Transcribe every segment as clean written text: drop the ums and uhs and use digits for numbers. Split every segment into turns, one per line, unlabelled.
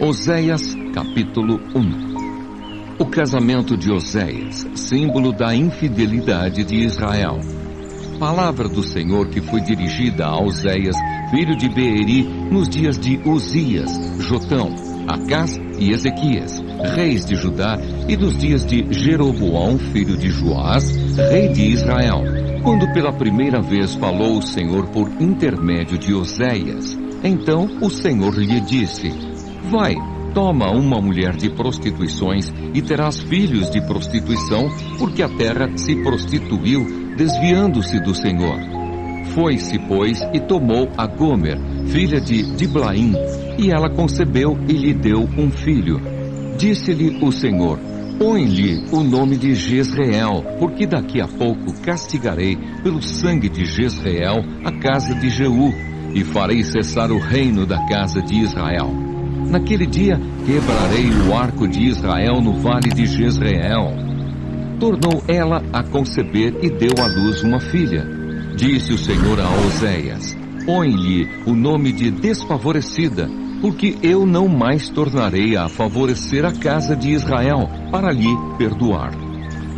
Oséias, capítulo 1. O casamento de Oséias, símbolo da infidelidade de Israel. Palavra do Senhor que foi dirigida a Oséias, filho de Beeri, nos dias de Uzias, Jotão, Acás e Ezequias, reis de Judá, e nos dias de Jeroboão, filho de Joás, rei de Israel, quando pela primeira vez falou o Senhor por intermédio de Oséias. Então o Senhor lhe disse: Vai, toma uma mulher de prostituições e terás filhos de prostituição, porque a terra se prostituiu, desviando-se do Senhor. Foi-se, pois, e tomou a Gomer, filha de Diblaim, e ela concebeu e lhe deu um filho. Disse-lhe o Senhor: Põe-lhe o nome de Jezreel, porque daqui a pouco castigarei pelo sangue de Jezreel a casa de Jeú, e farei cessar o reino da casa de Israel. Naquele dia quebrarei o arco de Israel no vale de Jezreel. Tornou ela a conceber e deu à luz uma filha. Disse o Senhor a Oséias: Põe-lhe o nome de Desfavorecida, porque eu não mais tornarei a favorecer a casa de Israel, para lhe perdoar.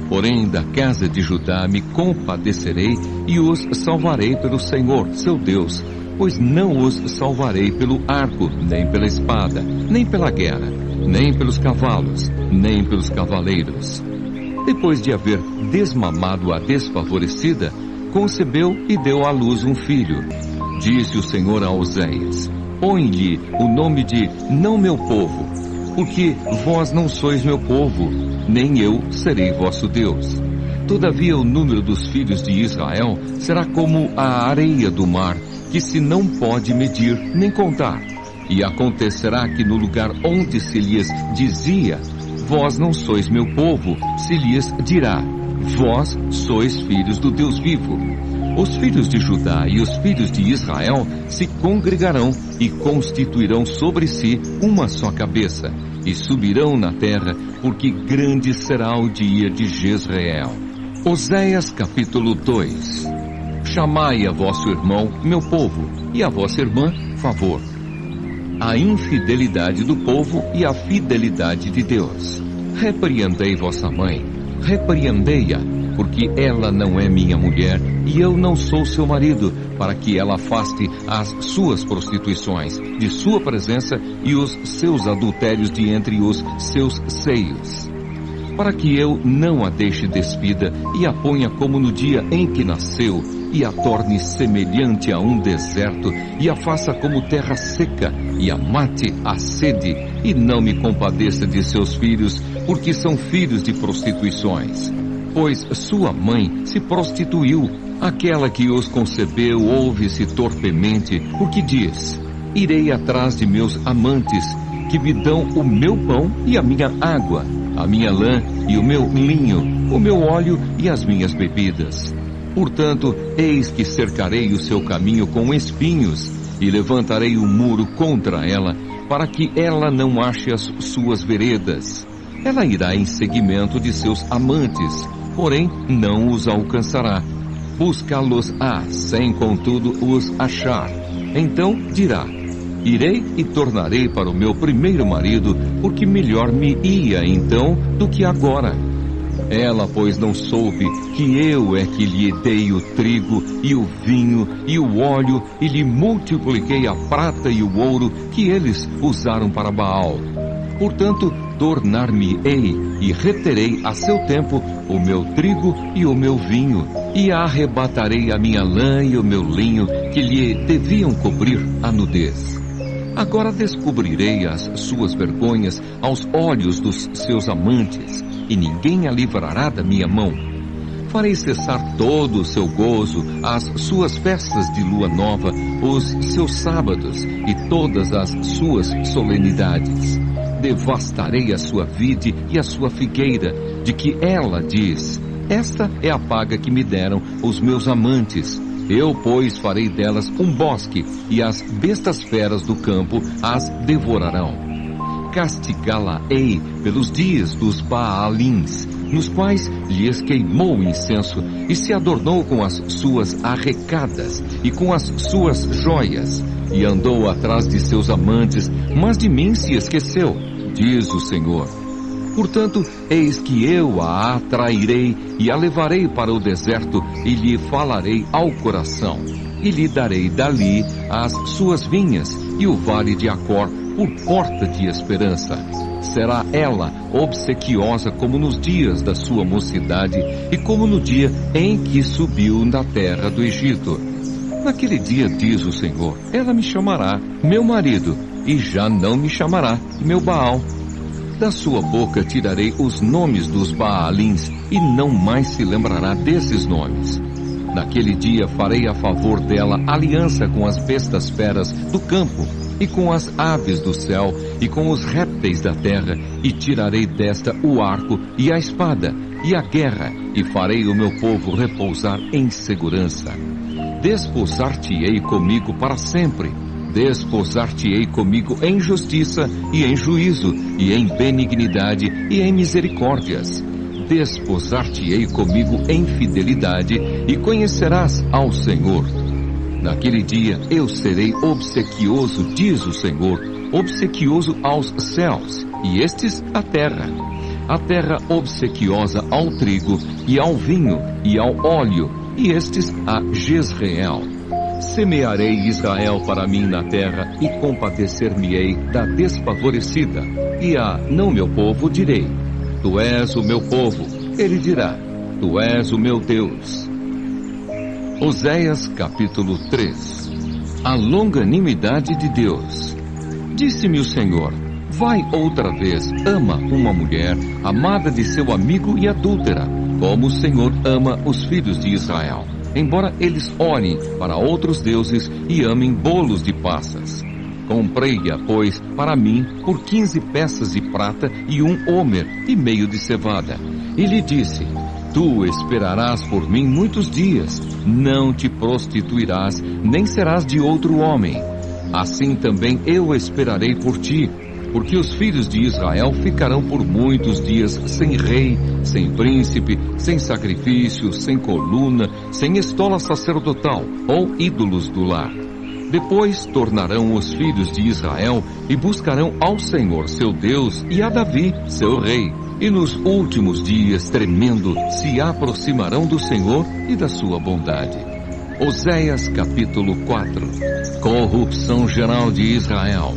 Porém, da casa de Judá me compadecerei e os salvarei pelo Senhor, seu Deus, pois não os salvarei pelo arco, nem pela espada, nem pela guerra, nem pelos cavalos, nem pelos cavaleiros. Depois de haver desmamado a desfavorecida, concebeu e deu à luz um filho. Disse o Senhor a Oséias: Põe-lhe o nome de Não Meu Povo, porque vós não sois meu povo, nem eu serei vosso Deus. Todavia o número dos filhos de Israel será como a areia do mar, que se não pode medir nem contar. E acontecerá que no lugar onde se lhes dizia: Vós não sois meu povo, se lhes dirá: Vós sois filhos do Deus vivo. Os filhos de Judá e os filhos de Israel se congregarão e constituirão sobre si uma só cabeça, e subirão na terra, porque grande será o dia de Jezreel. Oséias capítulo 2. Chamai a vosso irmão, meu povo, e a vossa irmã, favor. A infidelidade do povo e a fidelidade de Deus. Repreendei vossa mãe, repreendei-a, porque ela não é minha mulher, e eu não sou seu marido, para que ela afaste as suas prostituições de sua presença e os seus adultérios de entre os seus seios. Para que eu não a deixe despida e a ponha como no dia em que nasceu, e a torne semelhante a um deserto, e a faça como terra seca, e a mate a sede, e não me compadeça de seus filhos, porque são filhos de prostituições. Pois sua mãe se prostituiu, aquela que os concebeu ouve-se torpemente, porque diz: Irei atrás de meus amantes, que me dão o meu pão e a minha água, a minha lã e o meu linho, o meu óleo e as minhas bebidas. Portanto, eis que cercarei o seu caminho com espinhos, e levantarei um muro contra ela, para que ela não ache as suas veredas. Ela irá em seguimento de seus amantes, porém não os alcançará. Buscá-los-á, sem contudo os achar. Então dirá: Irei e tornarei para o meu primeiro marido, porque melhor me ia então do que agora. Ela, pois, não soube que eu é que lhe dei o trigo e o vinho e o óleo, e lhe multipliquei a prata e o ouro que eles usaram para Baal. Portanto, tornar-me-ei e reterei a seu tempo o meu trigo e o meu vinho, e arrebatarei a minha lã e o meu linho, que lhe deviam cobrir a nudez. Agora descobrirei as suas vergonhas aos olhos dos seus amantes, e ninguém a livrará da minha mão. Farei cessar todo o seu gozo, as suas festas de lua nova, os seus sábados e todas as suas solenidades. Devastarei a sua vide e a sua figueira, de que ela diz: Esta é a paga que me deram os meus amantes. Eu, pois, farei delas um bosque, e as bestas feras do campo as devorarão. Castigá-la-ei pelos dias dos Baalins, nos quais lhes queimou incenso e se adornou com as suas arrecadas e com as suas joias, e andou atrás de seus amantes, mas de mim se esqueceu, diz o Senhor. Portanto, eis que eu a atrairei e a levarei para o deserto e lhe falarei ao coração. E lhe darei dali as suas vinhas e o vale de Acor por porta de esperança. Será ela obsequiosa como nos dias da sua mocidade e como no dia em que subiu da terra do Egito. Naquele dia, diz o Senhor, ela me chamará meu marido e já não me chamará meu Baal. Da sua boca tirarei os nomes dos Baalins e não mais se lembrará desses nomes. Naquele dia farei a favor dela aliança com as bestas feras do campo e com as aves do céu e com os répteis da terra, e tirarei desta o arco e a espada e a guerra, e farei o meu povo repousar em segurança. Desposar-te-ei comigo para sempre. Desposar-te-ei comigo em justiça e em juízo, e em benignidade e em misericórdias. Desposar-te-ei comigo em fidelidade, e conhecerás ao Senhor. Naquele dia eu serei obsequioso, diz o Senhor, obsequioso aos céus, e estes à terra. A terra obsequiosa ao trigo, e ao vinho, e ao óleo, e estes a Jezreel. Semearei Israel para mim na terra, e compadecer-me-ei da desfavorecida. E a não meu povo direi, tu és o meu povo. Ele dirá, tu és o meu Deus. Oséias capítulo 3. A longanimidade de Deus. Disse-me o Senhor, vai outra vez, ama uma mulher, amada de seu amigo e adúltera, como o Senhor ama os filhos de Israel, embora eles olhem para outros deuses e amem bolos de passas. Comprei-a, pois, para mim, por 15 peças de prata e 1 homer e meio de cevada. E lhe disse, tu esperarás por mim muitos dias, não te prostituirás, nem serás de outro homem. Assim também eu esperarei por ti, porque os filhos de Israel ficarão por muitos dias sem rei, sem príncipe, sem sacrifício, sem coluna, sem estola sacerdotal ou ídolos do lar. Depois tornarão os filhos de Israel e buscarão ao Senhor seu Deus e a Davi seu rei. E nos últimos dias, tremendo, se aproximarão do Senhor e da sua bondade. Oséias capítulo 4. Corrupção geral de Israel.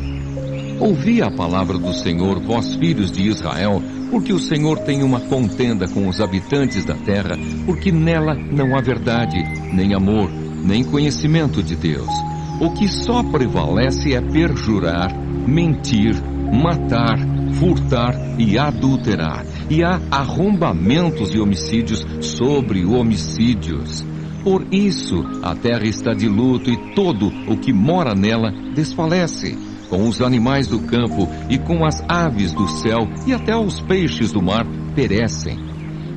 Ouvi a palavra do Senhor, vós filhos de Israel, porque o Senhor tem uma contenda com os habitantes da terra, porque nela não há verdade, nem amor, nem conhecimento de Deus. O que só prevalece é perjurar, mentir, matar, furtar e adulterar. E há arrombamentos e homicídios sobre homicídios. Por isso a terra está de luto e todo o que mora nela desfalece. Com os animais do campo e com as aves do céu e até os peixes do mar perecem.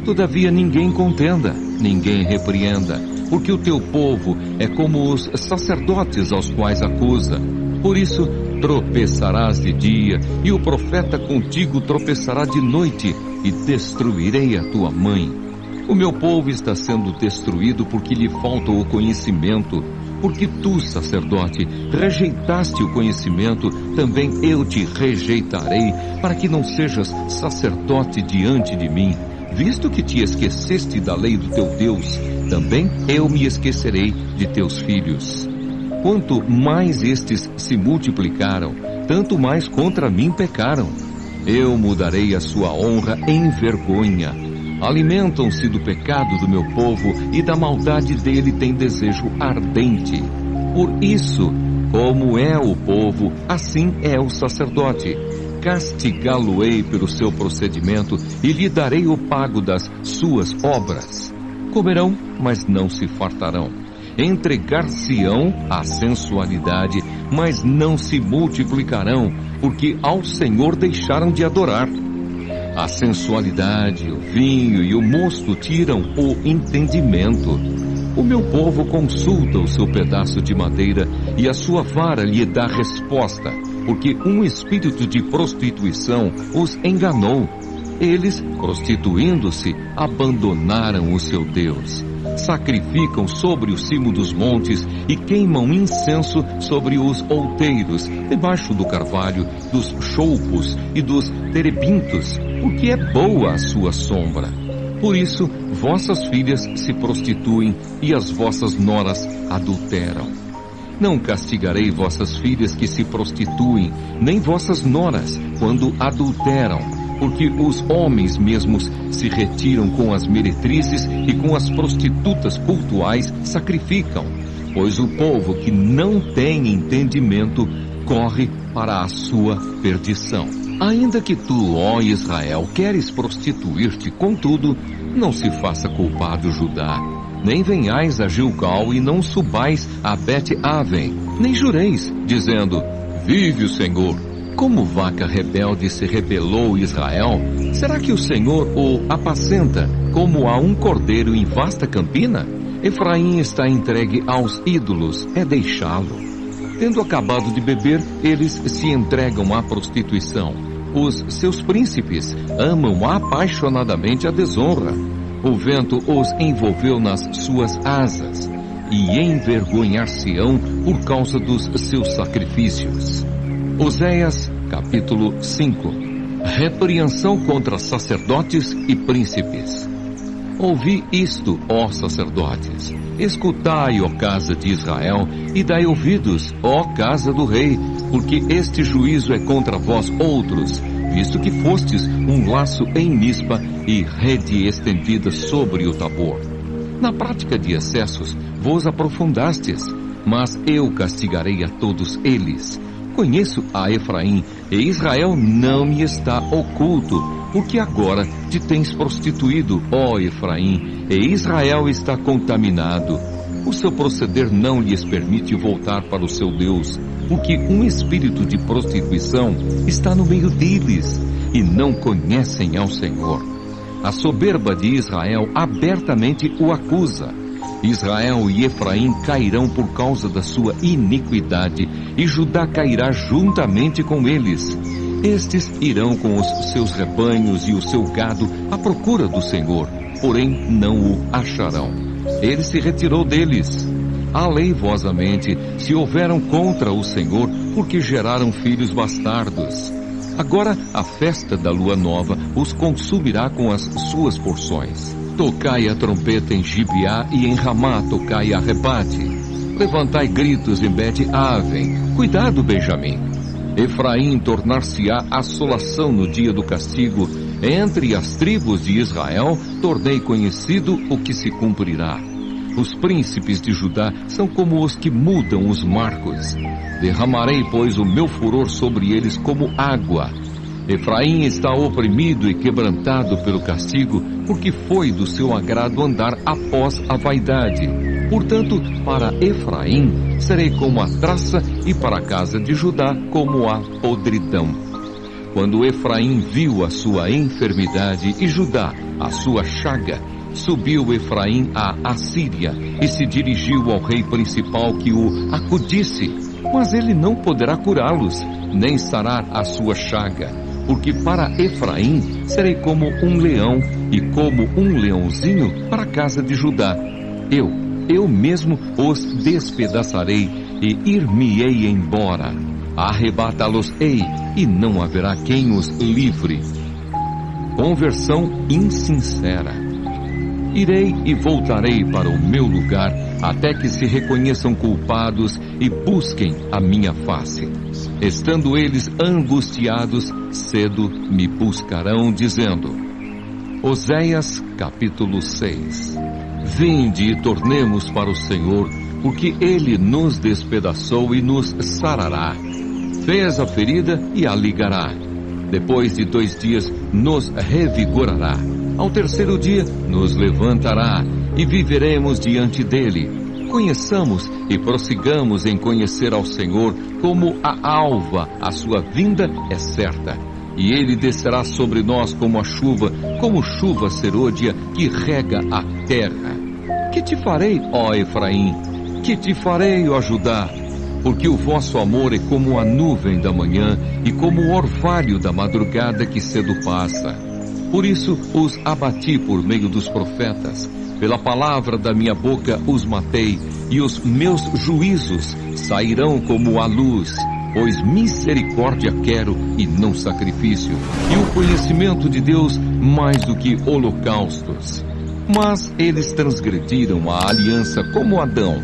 Todavia ninguém contenda, ninguém repreenda, porque o teu povo é como os sacerdotes aos quais acusa. Por isso tropeçarás de dia, e o profeta contigo tropeçará de noite, e destruirei a tua mãe. O meu povo está sendo destruído porque lhe falta o conhecimento. Porque tu, sacerdote, rejeitaste o conhecimento, também eu te rejeitarei, para que não sejas sacerdote diante de mim. Visto que te esqueceste da lei do teu Deus, também eu me esquecerei de teus filhos. Quanto mais estes se multiplicaram, tanto mais contra mim pecaram. Eu mudarei a sua honra em vergonha. Alimentam-se do pecado do meu povo e da maldade dele tem desejo ardente. Por isso, como é o povo, assim é o sacerdote. Castigá-lo-ei pelo seu procedimento e lhe darei o pago das suas obras. Comerão, mas não se fartarão. Entregar-se-ão à sensualidade, mas não se multiplicarão, porque ao Senhor deixaram de adorar. A sensualidade, o vinho e o mosto tiram o entendimento. O meu povo consulta o seu pedaço de madeira e a sua vara lhe dá resposta, porque um espírito de prostituição os enganou. Eles, prostituindo-se, abandonaram o seu Deus. Sacrificam sobre o cimo dos montes e queimam incenso sobre os outeiros, debaixo do carvalho, dos choupos e dos terebintos, porque é boa a sua sombra. Por isso, vossas filhas se prostituem e as vossas noras adulteram. Não castigarei vossas filhas que se prostituem, nem vossas noras quando adulteram, porque os homens mesmos se retiram com as meretrizes e com as prostitutas cultuais sacrificam, pois o povo que não tem entendimento corre para a sua perdição. Ainda que tu, ó Israel, queres prostituir-te, contudo, não se faça culpado Judá. Nem venhais a Gilgal e não subais a Bet-Aven, nem jureis, dizendo, vive o Senhor. Como vaca rebelde se rebelou Israel, será que o Senhor o apacenta como a um cordeiro em vasta campina? Efraim está entregue aos ídolos, é deixá-lo. Tendo acabado de beber, eles se entregam à prostituição. Os seus príncipes amam apaixonadamente a desonra. O vento os envolveu nas suas asas, e envergonhar-se-ão por causa dos seus sacrifícios. Oséias, capítulo 5. Repreensão contra sacerdotes e príncipes. Ouvi isto, ó sacerdotes. Escutai, ó casa de Israel, e dai ouvidos, ó casa do rei, porque este juízo é contra vós outros, visto que fostes um laço em Mispa e rede estendida sobre o Tabor. Na prática de excessos vos aprofundastes, mas eu castigarei a todos eles. Conheço a Efraim, e Israel não me está oculto, porque agora te tens prostituído, ó Efraim, e Israel está contaminado. O seu proceder não lhes permite voltar para o seu Deus, porque um espírito de prostituição está no meio deles, e não conhecem ao Senhor. A soberba de Israel abertamente o acusa. Israel e Efraim cairão por causa da sua iniquidade, e Judá cairá juntamente com eles. Estes irão com os seus rebanhos e o seu gado à procura do Senhor, porém não o acharão. Ele se retirou deles. Aleivosamente se houveram contra o Senhor, porque geraram filhos bastardos. Agora a festa da lua nova os consumirá com as suas porções. Tocai a trompeta em Gibeá e em Ramá tocai a rebate. Levantai gritos em Bet-Aven. Cuidado, Benjamim. Efraim tornar-se-á assolação no dia do castigo. Entre as tribos de Israel tornei conhecido o que se cumprirá. Os príncipes de Judá são como os que mudam os marcos. Derramarei, pois, o meu furor sobre eles como água. Efraim está oprimido e quebrantado pelo castigo, porque foi do seu agrado andar após a vaidade. Portanto, para Efraim serei como a traça, e para a casa de Judá como a podridão. Quando Efraim viu a sua enfermidade e Judá a sua chaga, subiu Efraim à Assíria e se dirigiu ao rei principal que o acudisse. Mas ele não poderá curá-los, nem sarar a sua chaga. Porque para Efraim serei como um leão, e como um leãozinho para a casa de Judá. Eu mesmo os despedaçarei e ir-me-ei embora. Arrebatá-los-ei, e não haverá quem os livre. Conversão insincera. Irei e voltarei para o meu lugar, até que se reconheçam culpados e busquem a minha face. Estando eles angustiados, cedo me buscarão, dizendo. Oséias, capítulo 6. Vinde e tornemos para o Senhor, porque Ele nos despedaçou e nos sarará. Fez a ferida e a ligará. Depois de 2 dias nos revigorará. Ao terceiro dia nos levantará, e viveremos diante dele. Conheçamos e prossigamos em conhecer ao Senhor, como a alva, a sua vinda é certa. E ele descerá sobre nós como chuva serôdia que rega a terra. Que te farei, ó Efraim? Que te farei, ó Judá? Porque o vosso amor é como a nuvem da manhã e como o orvalho da madrugada que cedo passa. Por isso os abati por meio dos profetas. Pela palavra da minha boca os matei, e os meus juízos sairão como a luz. Pois misericórdia quero e não sacrifício, e o conhecimento de Deus mais do que holocaustos. Mas eles transgrediram a aliança como Adão.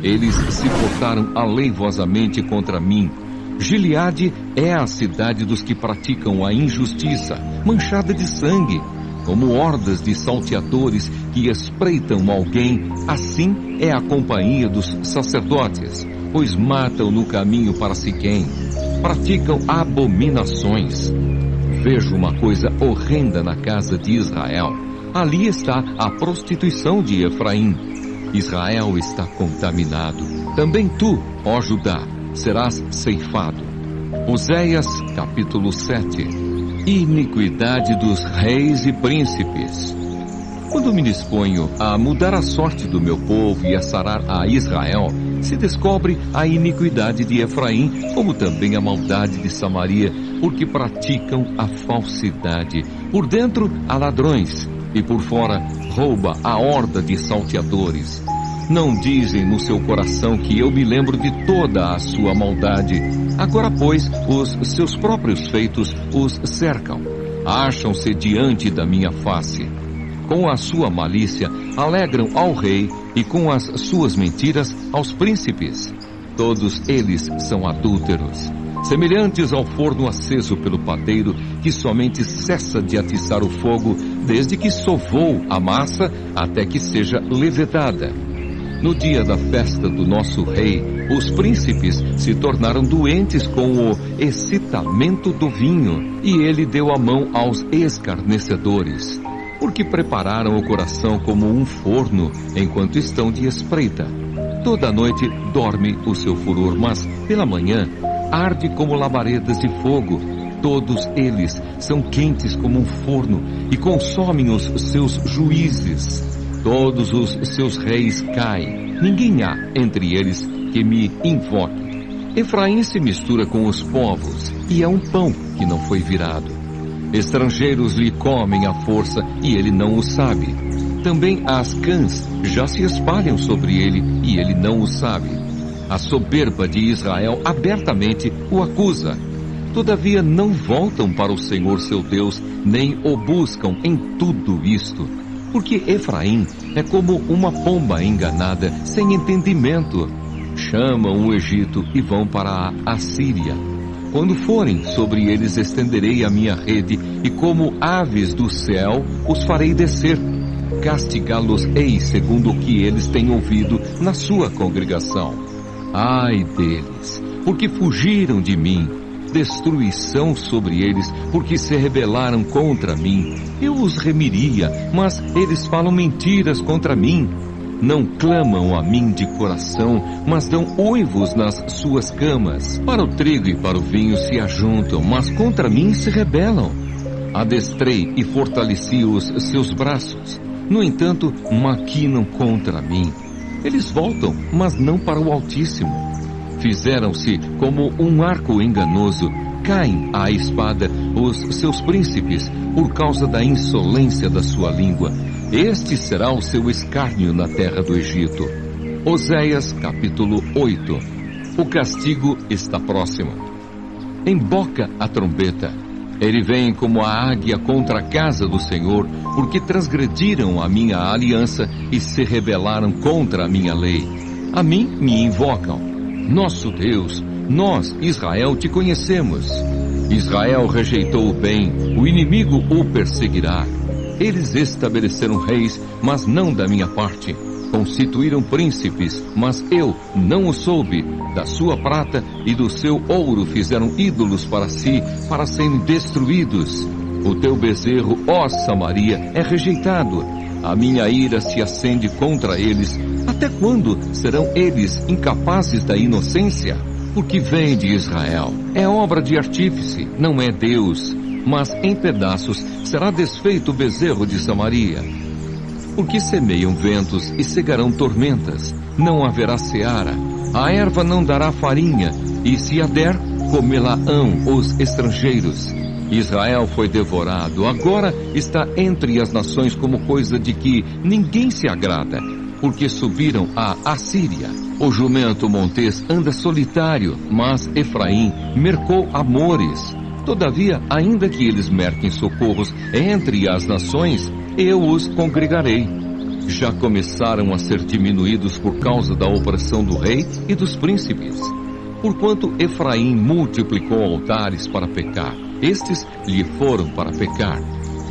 Eles se portaram aleivosamente contra mim. Gileade é a cidade dos que praticam a injustiça, manchada de sangue. Como hordas de salteadores que espreitam alguém, assim é a companhia dos sacerdotes, pois matam no caminho para Siquém, praticam abominações. Vejo uma coisa horrenda na casa de Israel. Ali está a prostituição de Efraim. Israel está contaminado. Também tu, ó Judá, serás ceifado. Oséias, capítulo 7. Iniquidade dos reis e príncipes. Quando me disponho a mudar a sorte do meu povo e a sarar a Israel, se descobre a iniquidade de Efraim, como também a maldade de Samaria, porque praticam a falsidade. Por dentro há ladrões, e por fora rouba a horda de salteadores. Não dizem no seu coração que eu me lembro de toda a sua maldade. Agora, pois, os seus próprios feitos os cercam. Acham-se diante da minha face. Com a sua malícia, alegram ao rei e com as suas mentiras aos príncipes. Todos eles são adúlteros, semelhantes ao forno aceso pelo padeiro, que somente cessa de atiçar o fogo, desde que sovou a massa até que seja levedada. No dia da festa do nosso rei, os príncipes se tornaram doentes com o excitamento do vinho, e ele deu a mão aos escarnecedores, porque prepararam o coração como um forno, enquanto estão de espreita. Toda noite dorme o seu furor, mas pela manhã arde como labaredas de fogo. Todos eles são quentes como um forno e consomem os seus juízes. Todos os seus reis caem. Ninguém há entre eles que me invoque. Efraim se mistura com os povos e é um pão que não foi virado. Estrangeiros lhe comem à força e ele não o sabe. Também as cãs já se espalham sobre ele e ele não o sabe. A soberba de Israel abertamente o acusa. Todavia não voltam para o Senhor seu Deus, nem o buscam em tudo isto. Porque Efraim é como uma pomba enganada, sem entendimento. Chamam o Egito e vão para a Assíria. Quando forem, sobre eles estenderei a minha rede, e como aves do céu os farei descer. Castigá-los-ei segundo o que eles têm ouvido na sua congregação. Ai deles, porque fugiram de mim. Destruição sobre eles, porque se rebelaram contra mim. Eu os remiria, mas eles falam mentiras contra mim. Não clamam a mim de coração, mas dão uivos nas suas camas. Para o trigo e para o vinho se ajuntam, mas contra mim se rebelam. Adestrei e fortaleci os seus braços. No entanto, maquinam contra mim. Eles voltam, mas não para o Altíssimo. Fizeram-se como um arco enganoso. Caem à espada os seus príncipes por causa da insolência da sua língua. Este será o seu escárnio na terra do Egito. Oséias, capítulo 8. O castigo está próximo. Emboca a trombeta. Ele vem como a águia contra a casa do Senhor, porque transgrediram a minha aliança e se rebelaram contra a minha lei. A mim me invocam. Nosso Deus, nós, Israel, te conhecemos. Israel rejeitou o bem, o inimigo o perseguirá. Eles estabeleceram reis, mas não da minha parte. Constituíram príncipes, mas eu não o soube. Da sua prata e do seu ouro fizeram ídolos para si, para serem destruídos. O teu bezerro, ó Samaria, é rejeitado. A minha ira se acende contra eles. Até quando serão eles incapazes da inocência? Porque vem de Israel. É obra de artífice, não é Deus. Mas em pedaços será desfeito o bezerro de Samaria. Porque semeiam ventos e cegarão tormentas. Não haverá seara. A erva não dará farinha. E se a der, comê-la-ão os estrangeiros. Israel foi devorado, agora está entre as nações como coisa de que ninguém se agrada, porque subiram a Assíria. O jumento montês anda solitário, mas Efraim mercou amores. Todavia, ainda que eles merquem socorros entre as nações, eu os congregarei. Já começaram a ser diminuídos por causa da opressão do rei e dos príncipes. Porquanto Efraim multiplicou altares para pecar, estes lhe foram para pecar.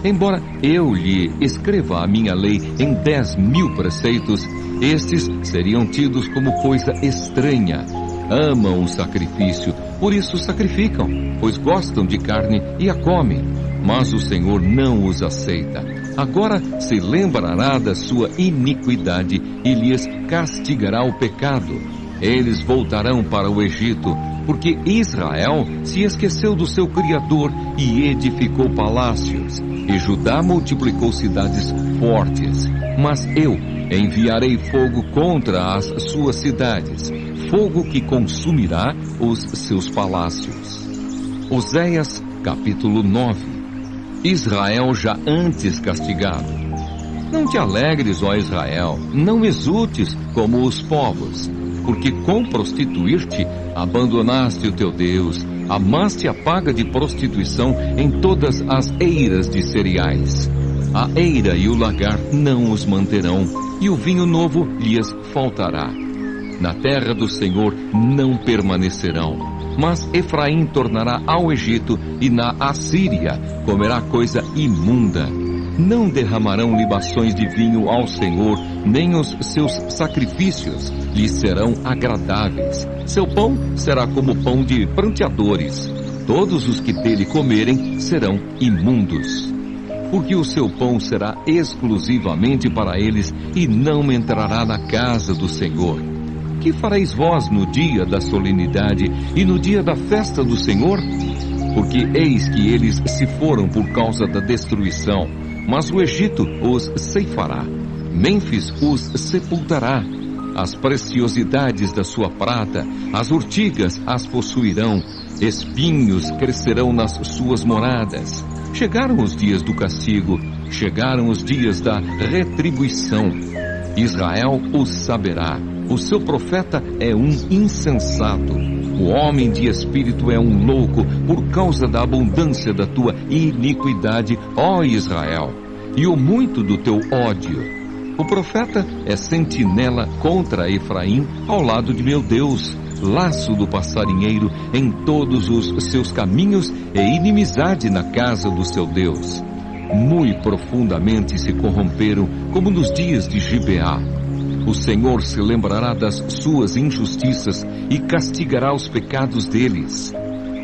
Embora eu lhe escreva a minha lei em 10.000 preceitos, estes seriam tidos como coisa estranha. Amam o sacrifício, por isso sacrificam, pois gostam de carne e a comem. Mas o Senhor não os aceita. Agora se lembrará da sua iniquidade e lhes castigará o pecado. Eles voltarão para o Egito, porque Israel se esqueceu do seu Criador e edificou palácios, e Judá multiplicou cidades fortes. Mas eu enviarei fogo contra as suas cidades, fogo que consumirá os seus palácios. Oséias, capítulo 9. Israel já antes castigado. Não te alegres, ó Israel, não exultes como os povos, porque com prostituir-te abandonaste o teu Deus, amaste a paga de prostituição em todas as eiras de cereais. A eira e o lagar não os manterão, e o vinho novo lhes faltará. Na terra do Senhor não permanecerão. Mas Efraim tornará ao Egito, e na Assíria comerá coisa imunda. Não derramarão libações de vinho ao Senhor, nem os seus sacrifícios lhes serão agradáveis. Seu pão será como pão de pranteadores. Todos os que dele comerem serão imundos. Porque o seu pão será exclusivamente para eles, e não entrará na casa do Senhor. Que fareis vós no dia da solenidade e no dia da festa do Senhor? Porque eis que eles se foram por causa da destruição, mas o Egito os ceifará, Mênfis os sepultará. As preciosidades da sua prata, as urtigas as possuirão, espinhos crescerão nas suas moradas. Chegaram os dias do castigo, chegaram os dias da retribuição. Israel os saberá. O seu profeta é um insensato. O homem de espírito é um louco por causa da abundância da tua iniquidade, ó Israel, e o muito do teu ódio. O profeta é sentinela contra Efraim ao lado de meu Deus, laço do passarinheiro em todos os seus caminhos e inimizade na casa do seu Deus. Muito profundamente se corromperam, como nos dias de Gibeá. O Senhor se lembrará das suas injustiças e castigará os pecados deles.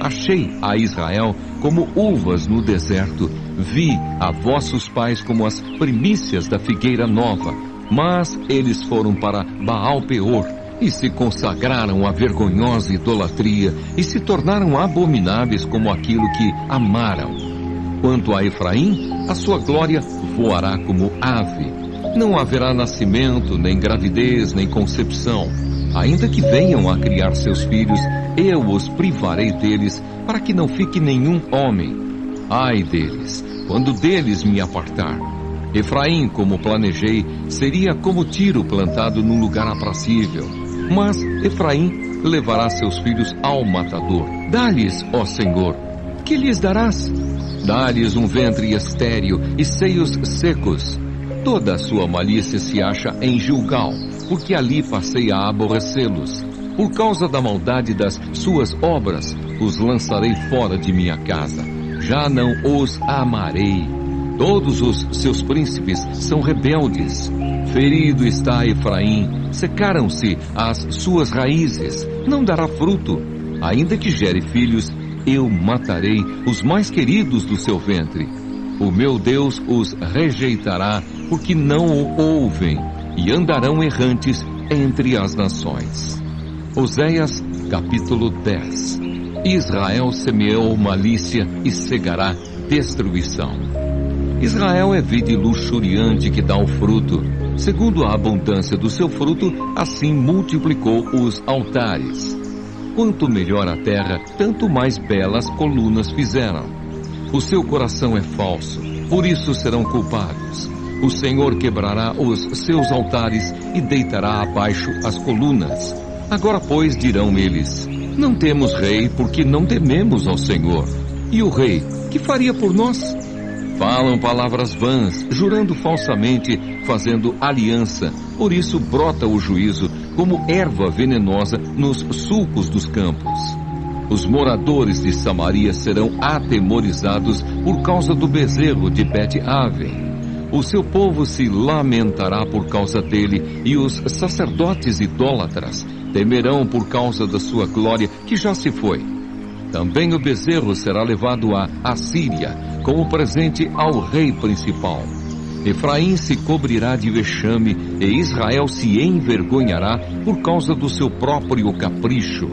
Achei a Israel como uvas no deserto, vi a vossos pais como as primícias da figueira nova, mas eles foram para Baal-peor e se consagraram à vergonhosa idolatria e se tornaram abomináveis como aquilo que amaram. Quanto a Efraim, a sua glória voará como ave. Não haverá nascimento, nem gravidez, nem concepção. Ainda que venham a criar seus filhos, eu os privarei deles, para que não fique nenhum homem. Ai deles, quando deles me apartar. Efraim, como planejei, seria como tiro plantado num lugar aprazível. Mas Efraim levará seus filhos ao matador. Dá-lhes, ó Senhor, que lhes darás? Dá-lhes um ventre estéril e seios secos. Toda a sua malícia se acha em Gilgal, porque ali passei a aborrecê-los. Por causa da maldade das suas obras, os lançarei fora de minha casa. Já não os amarei. Todos os seus príncipes são rebeldes. Ferido está Efraim, secaram-se as suas raízes, não dará fruto. Ainda que gere filhos, eu matarei os mais queridos do seu ventre. O meu Deus os rejeitará, porque não o ouvem, e andarão errantes entre as nações. Oséias, capítulo 10. Israel semeou malícia e cegará destruição. Israel é vide luxuriante que dá o fruto. Segundo a abundância do seu fruto, assim multiplicou os altares. Quanto melhor a terra, tanto mais belas colunas fizeram. O seu coração é falso, por isso serão culpados. O Senhor quebrará os seus altares e deitará abaixo as colunas. Agora, pois, dirão eles: não temos rei, porque não tememos ao Senhor. E o rei, que faria por nós? Falam palavras vãs, jurando falsamente, fazendo aliança. Por isso brota o juízo, como erva venenosa nos sulcos dos campos. Os moradores de Samaria serão atemorizados por causa do bezerro de Bet-Aven. O seu povo se lamentará por causa dele, e os sacerdotes idólatras temerão por causa da sua glória, que já se foi. Também o bezerro será levado à Assíria, como presente ao rei principal. Efraim se cobrirá de vexame, e Israel se envergonhará por causa do seu próprio capricho.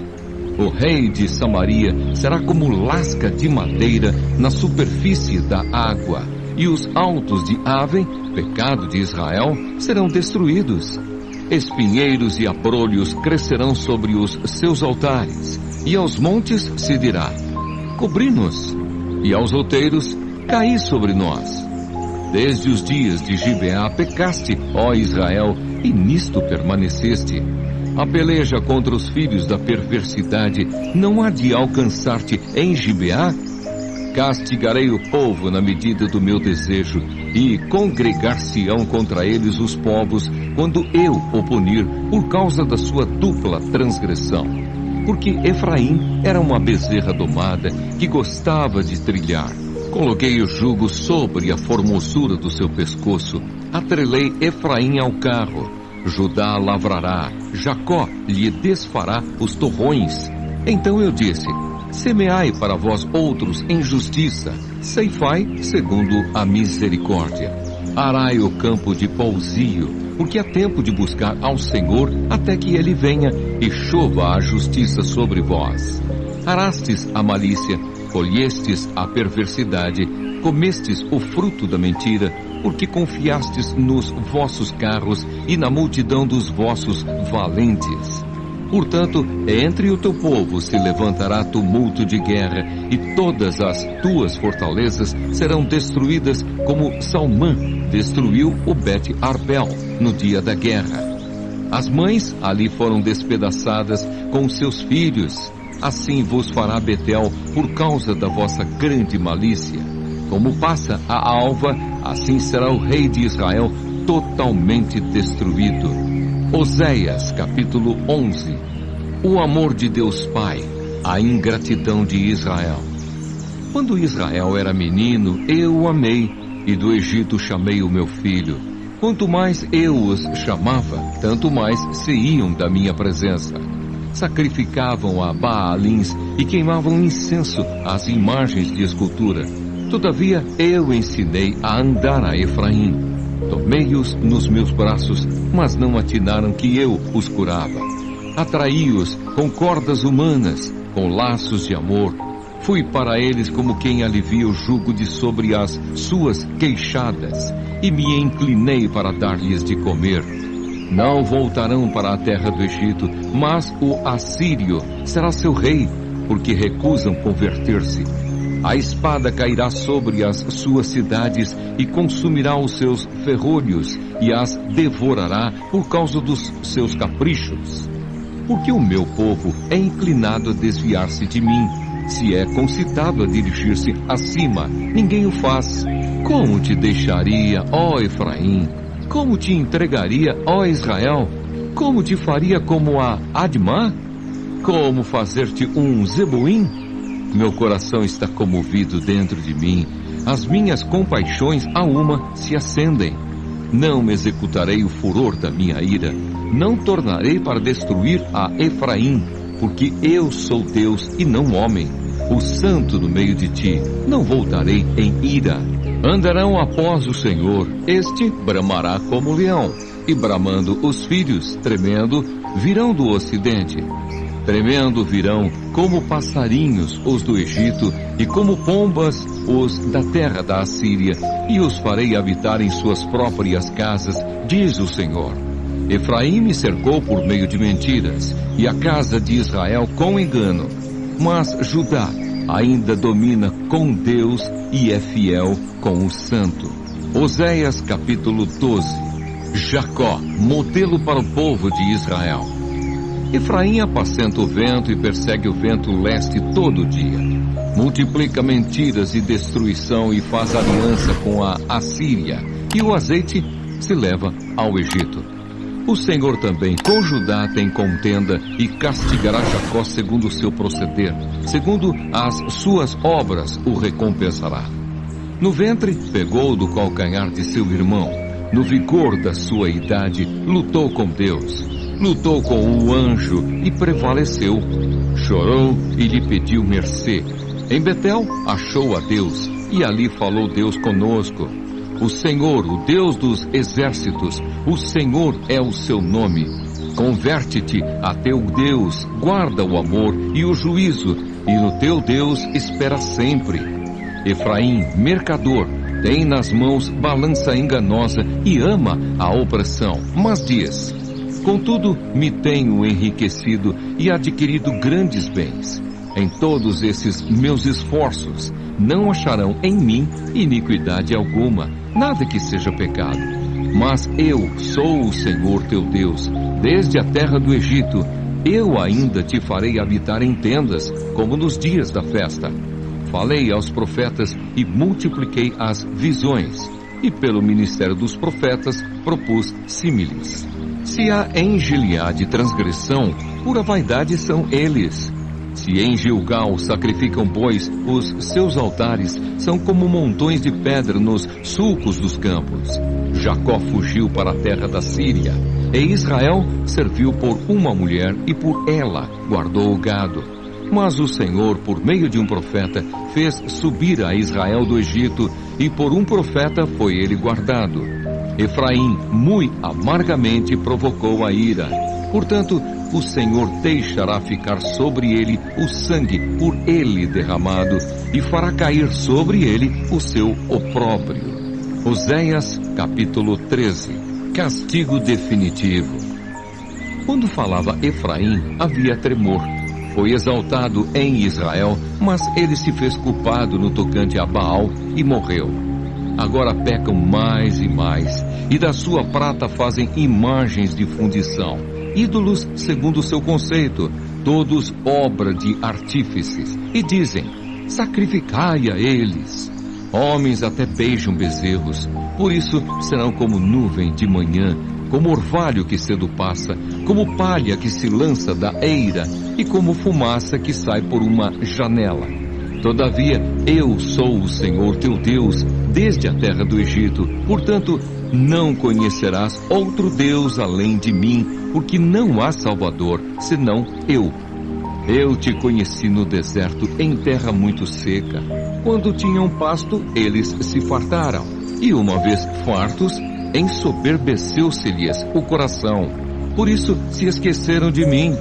O rei de Samaria será como lasca de madeira na superfície da água, e os altos de Aven, pecado de Israel, serão destruídos. Espinheiros e abrolhos crescerão sobre os seus altares, e aos montes se dirá: cobri-nos, e aos outeiros: caí sobre nós. Desde os dias de Gibeá pecaste, ó Israel, e nisto permaneceste. A peleja contra os filhos da perversidade não há de alcançar-te em Gibeá? Castigarei o povo na medida do meu desejo, e congregar-se-ão contra eles os povos, quando eu o punir por causa da sua dupla transgressão. Porque Efraim era uma bezerra domada, que gostava de trilhar. Coloquei o jugo sobre a formosura do seu pescoço, atrelei Efraim ao carro. Judá lavrará, Jacó lhe desfará os torrões. Então eu disse: semeai para vós outros em justiça, ceifai segundo a misericórdia. Arai o campo de pousio, porque é tempo de buscar ao Senhor até que ele venha e chova a justiça sobre vós. Arastes a malícia, colhestes a perversidade, comestes o fruto da mentira, porque confiastes nos vossos carros e na multidão dos vossos valentes. Portanto, entre o teu povo se levantará tumulto de guerra, e todas as tuas fortalezas serão destruídas, como Salmã destruiu o Bet-Arbel no dia da guerra. As mães ali foram despedaçadas com seus filhos. Assim vos fará Betel por causa da vossa grande malícia. Como passa a alva, assim será o rei de Israel totalmente destruído. Oséias, capítulo 11. O amor de Deus Pai, a ingratidão de Israel. Quando Israel era menino, eu o amei, e do Egito chamei o meu filho. Quanto mais eu os chamava, tanto mais se iam da minha presença. Sacrificavam a Baalins e queimavam incenso às imagens de escultura. Todavia eu ensinei a andar a Efraim. Tomei-os nos meus braços, mas não atinaram que eu os curava. Atraí-os com cordas humanas, com laços de amor. Fui para eles como quem alivia o jugo de sobre as suas queixadas, e me inclinei para dar-lhes de comer. Não voltarão para a terra do Egito, mas o assírio será seu rei, porque recusam converter-se. A espada cairá sobre as suas cidades e consumirá os seus ferrolhos e as devorará por causa dos seus caprichos. Porque o meu povo é inclinado a desviar-se de mim. Se é concitado a dirigir-se acima, ninguém o faz. Como te deixaria, ó Efraim? Como te entregaria, ó Israel? Como te faria como a Admá? Como fazer-te um Zeboim? Meu coração está comovido dentro de mim. As minhas compaixões a uma se acendem. Não me executarei o furor da minha ira. Não tornarei para destruir a Efraim, porque eu sou Deus e não homem, o santo no meio de ti. Não voltarei em ira. Andarão após o Senhor, este bramará como leão, e bramando os filhos, tremendo, virão do ocidente. Tremendo virão como passarinhos os do Egito, e como pombas os da terra da Assíria, e os farei habitar em suas próprias casas, diz o Senhor. Efraim me cercou por meio de mentiras, e a casa de Israel com engano. Mas Judá ainda domina com Deus e é fiel com o santo. Oséias capítulo 12. Jacó, modelo para o povo de Israel. Efraim apacenta o vento e persegue o vento leste todo dia. Multiplica mentiras e destruição e faz aliança com a Assíria, e o azeite se leva ao Egito. O Senhor também com Judá tem contenda e castigará Jacó segundo o seu proceder, segundo as suas obras o recompensará. No ventre pegou do calcanhar de seu irmão, no vigor da sua idade lutou com Deus, lutou com o anjo e prevaleceu, chorou e lhe pediu mercê. Em Betel achou a Deus, e ali falou Deus conosco. O Senhor, o Deus dos exércitos, o Senhor é o seu nome. Converte-te a teu Deus, guarda o amor e o juízo, e no teu Deus espera sempre. Efraim, mercador, tem nas mãos balança enganosa e ama a opressão, mas diz: contudo, me tenho enriquecido e adquirido grandes bens. Em todos esses meus esforços, não acharão em mim iniquidade alguma, nada que seja pecado. Mas eu sou o Senhor teu Deus, desde a terra do Egito. Eu ainda te farei habitar em tendas, como nos dias da festa. Falei aos profetas e multipliquei as visões, e pelo ministério dos profetas propus símiles. Se há em Gileade transgressão, pura vaidade são eles. Se em Gilgal sacrificam bois, os seus altares são como montões de pedra nos sulcos dos campos. Jacó fugiu para a terra da Síria, e Israel serviu por uma mulher e por ela guardou o gado. Mas o Senhor, por meio de um profeta, fez subir a Israel do Egito, e por um profeta foi ele guardado. Efraim, muito amargamente, provocou a ira. Portanto, o Senhor deixará ficar sobre ele o sangue por ele derramado, e fará cair sobre ele o seu opróbrio. Oséias, capítulo 13. Castigo definitivo. Quando falava Efraim, havia tremor. Foi exaltado em Israel, mas ele se fez culpado no tocante a Baal e morreu. Agora pecam mais e mais, e da sua prata fazem imagens de fundição, ídolos segundo o seu conceito, todos obra de artífices, e dizem: sacrificai a eles. Homens até beijam bezerros, por isso serão como nuvem de manhã, como orvalho que cedo passa, como palha que se lança da eira, e como fumaça que sai por uma janela. Todavia, eu sou o Senhor teu Deus, desde a terra do Egito. Portanto, não conhecerás outro Deus além de mim, porque não há Salvador, senão eu. Eu te conheci no deserto, em terra muito seca. Quando tinham pasto, eles se fartaram. E uma vez fartos, ensoberbeceu-se-lhes o coração. Por isso se esqueceram de mim.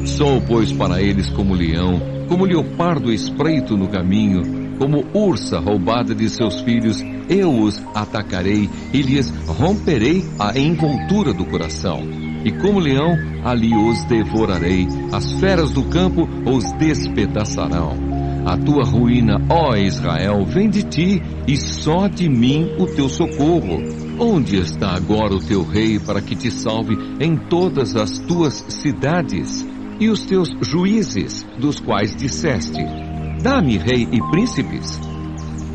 Sou, pois, para eles como leão, como leopardo espreito no caminho, como ursa roubada de seus filhos. Eu os atacarei e lhes romperei a envoltura do coração. E como leão, ali os devorarei. As feras do campo os despedaçarão. A tua ruína, ó Israel, vem de ti, e só de mim o teu socorro. Onde está agora o teu rei para que te salve em todas as tuas cidades? E os teus juízes, dos quais disseste: dá-me rei e príncipes?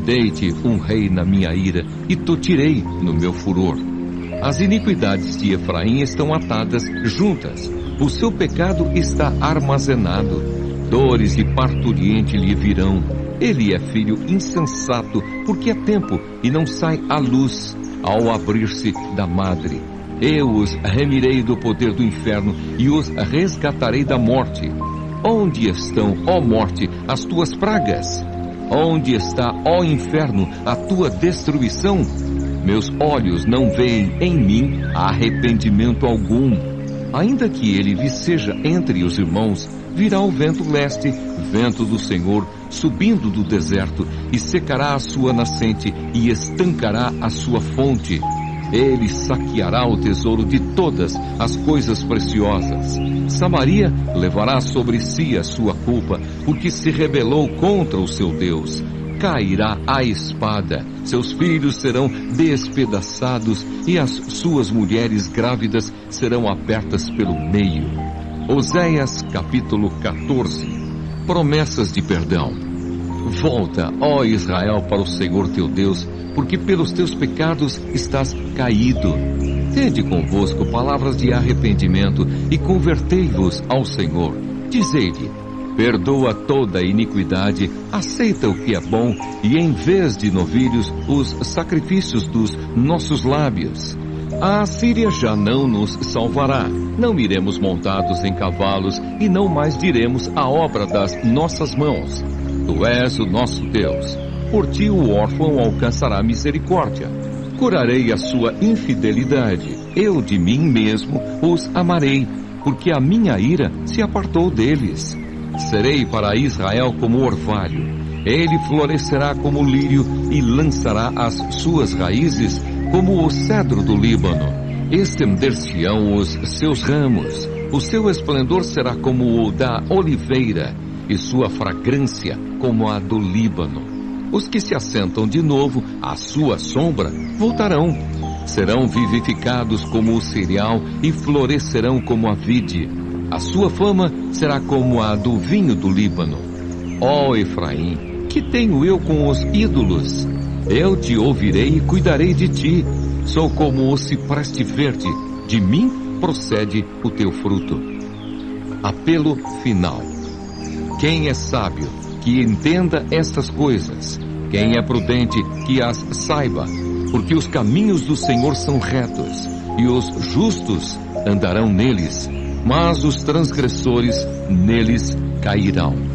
Dei-te um rei na minha ira, e te tirei no meu furor. As iniquidades de Efraim estão atadas juntas, o seu pecado está armazenado. Dores de parturiente lhe virão. Ele é filho insensato, porque é tempo e não sai à luz ao abrir-se da madre. Eu os remirei do poder do inferno e os resgatarei da morte. Onde estão, ó morte, as tuas pragas? Onde está, ó inferno, a tua destruição? Meus olhos não veem em mim arrependimento algum. Ainda que ele viceja entre os irmãos, virá o vento leste, vento do Senhor, subindo do deserto, e secará a sua nascente, e estancará a sua fonte. Ele saqueará o tesouro de todas as coisas preciosas. Samaria levará sobre si a sua culpa, porque se rebelou contra o seu Deus. Cairá a espada, seus filhos serão despedaçados e as suas mulheres grávidas serão abertas pelo meio. Oséias capítulo 14. Promessas de perdão. Volta, ó Israel, para o Senhor teu Deus, porque pelos teus pecados estás caído. Tende convosco palavras de arrependimento e convertei-vos ao Senhor. Dizei-lhe: perdoa toda a iniquidade, aceita o que é bom, e em vez de novilhos, os sacrifícios dos nossos lábios. A Assíria já não nos salvará, não iremos montados em cavalos, e não mais diremos a obra das nossas mãos. Tu és o nosso Deus, por ti o órfão alcançará misericórdia. Curarei a sua infidelidade, eu de mim mesmo os amarei, porque a minha ira se apartou deles. Serei para Israel como orvalho, ele florescerá como lírio e lançará as suas raízes como o cedro do Líbano. Estender-se-ão os seus ramos, o seu esplendor será como o da oliveira, e sua fragrância como a do Líbano. Os que se assentam de novo à sua sombra voltarão. Serão vivificados como o cereal e florescerão como a vide. A sua fama será como a do vinho do Líbano. Ó Efraim, que tenho eu com os ídolos? Eu te ouvirei e cuidarei de ti. Sou como o cipreste verde, de mim procede o teu fruto. Apelo final. Quem é sábio, que entenda estas coisas. Quem é prudente, que as saiba. Porque os caminhos do Senhor são retos, e os justos andarão neles, mas os transgressores neles cairão.